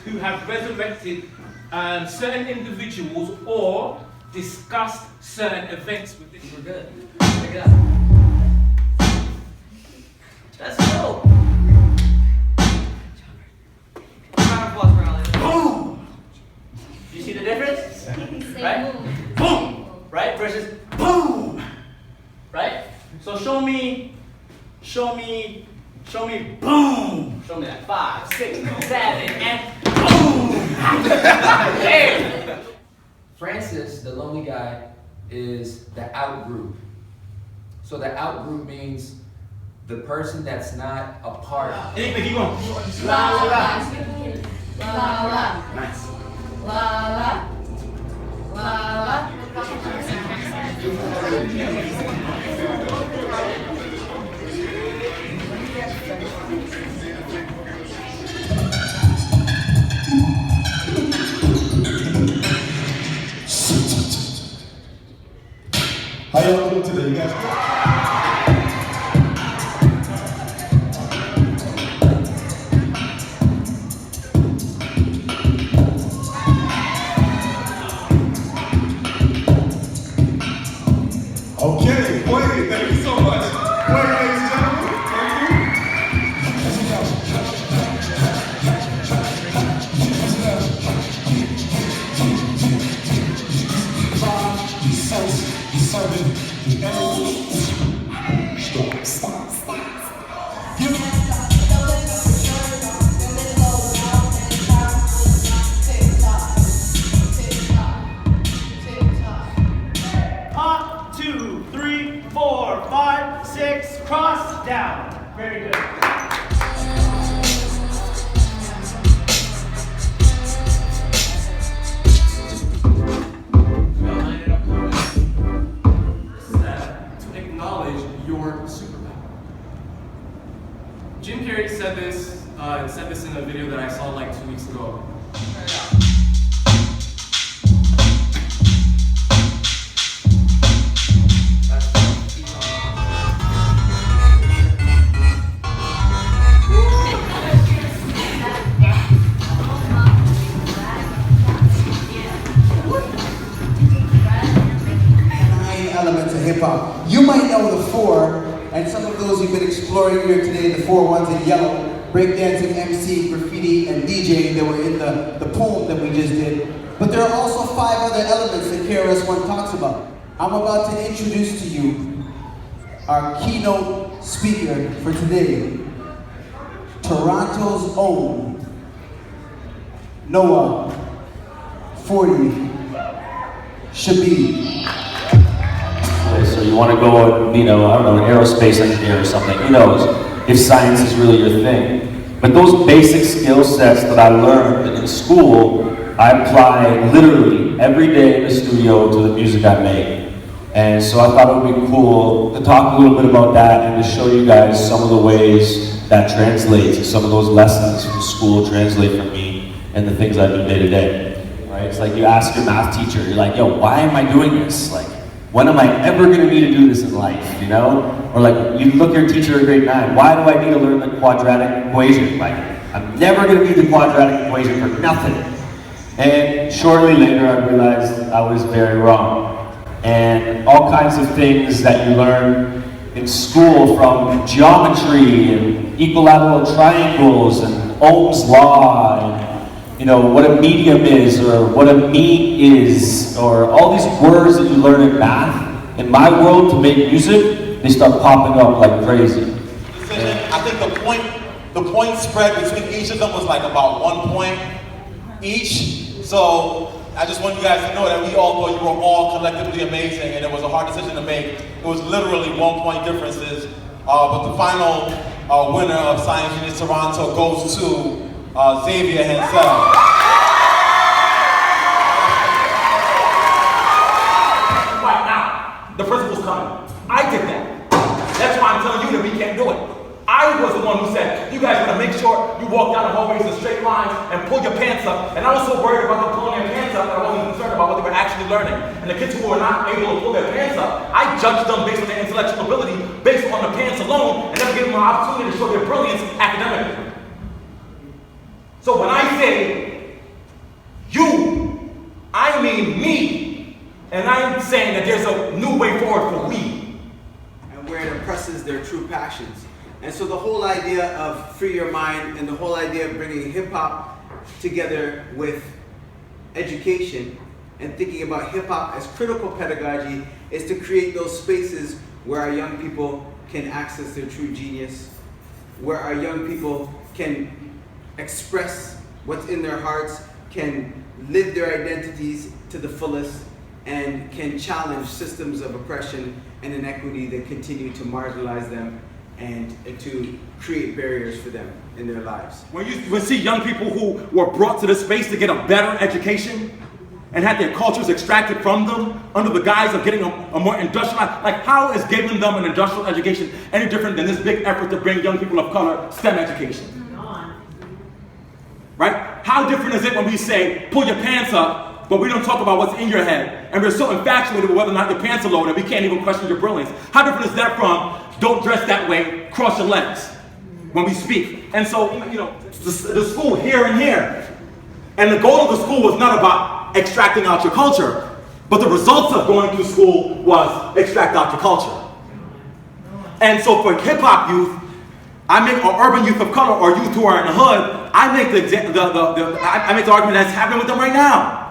who have resurrected certain individuals or discussed certain events with this. We're good. Check it out. Let's go. Round of applause for Ollie. Boom. You see the difference? Right? Boom. Right? Versus boom. Right? So show me boom. Show me that. 5, 6, 7, and boom. Hey. Francis, the lonely guy, is the out group. So the out group means the person that's not a part. Keep going. La la la la Nice. la la la. How y'all doing today, you guys? Okay, Wade, thank you so much. Wade, ladies and gentlemen, thank you. Hop, 2, 3, 4, 5, 6, cross, down. Very good. To acknowledge your superpower. Jim Carrey said this in a video that I saw like 2 weeks ago. Elements of hip hop. You might know the 4, and some of those you've been exploring here today, the 4 ones in yellow, breakdancing, MC, graffiti, and DJ that were in the poem that we just did. But there are also 5 other elements that KRS-One talks about. I'm about to introduce to you our keynote speaker for today, Toronto's own Noah 40 Shabib. So you want to go, I don't know, an aerospace engineer or something, who knows, if science is really your thing. But those basic skill sets that I learned in school, I apply literally every day in the studio to the music I make. And so I thought it would be cool to talk a little bit about that and to show you guys some of the ways that translates, some of those lessons from school translate for me and the things I do day to day. Right? It's like you ask your math teacher, you're like, yo, why am I doing this? Like, when am I ever going to need to do this in life, Or like, you look at your teacher in grade 9, why do I need to learn the quadratic equation? Like, I'm never going to need the quadratic equation for nothing. And shortly later, I realized I was very wrong. And all kinds of things that you learn in school, from geometry and equilateral triangles and Ohm's law, and what a medium is, or what a mean is, or all these words that you learn in math. In my world, to make music, they start popping up like crazy. I think the point spread between each of them was like about 1 point each. So I just want you guys to know that we all thought you were all collectively amazing, and it was a hard decision to make. It was literally 1 point differences. But the final winner of Science Genius Toronto goes to Xavier himself. Right now, the principal's coming. I did that. That's why I'm telling you that we can't do it. I was the one who said, you guys gotta make sure you walk down the hallways in straight lines and pull your pants up. And I was so worried about them pulling their pants up that I wasn't concerned about what they were actually learning. And the kids who were not able to pull their pants up, I judged them based on their intellectual ability, based on the pants alone, and never gave them an opportunity to show their brilliance academically. So when I say And I'm saying that there's a new way forward for we. And where it oppresses their true passions. And so the whole idea of free your mind and the whole idea of bringing hip hop together with education and thinking about hip hop as critical pedagogy is to create those spaces where our young people can access their true genius, where our young people can express what's in their hearts, can live their identities to the fullest, and can challenge systems of oppression and inequity that continue to marginalize them and to create barriers for them in their lives. When you see young people who were brought to this space to get a better education and had their cultures extracted from them under the guise of getting a more industrialized, like how is giving them an industrial education any different than this big effort to bring young people of color STEM education? Right? How different is it when we say, pull your pants up, but we don't talk about what's in your head, and we're so infatuated with whether or not your pants are low that we can't even question your brilliance? How different is that from, don't dress that way, cross your legs, when we speak? And so, you know, the school here and here, and the goal of the school was not about extracting out your culture, but the results of going through school was extract out your culture. And so for hip hop youth, I make, or urban youth of color, or youth who are in the hood, I make the argument that's happening with them right now.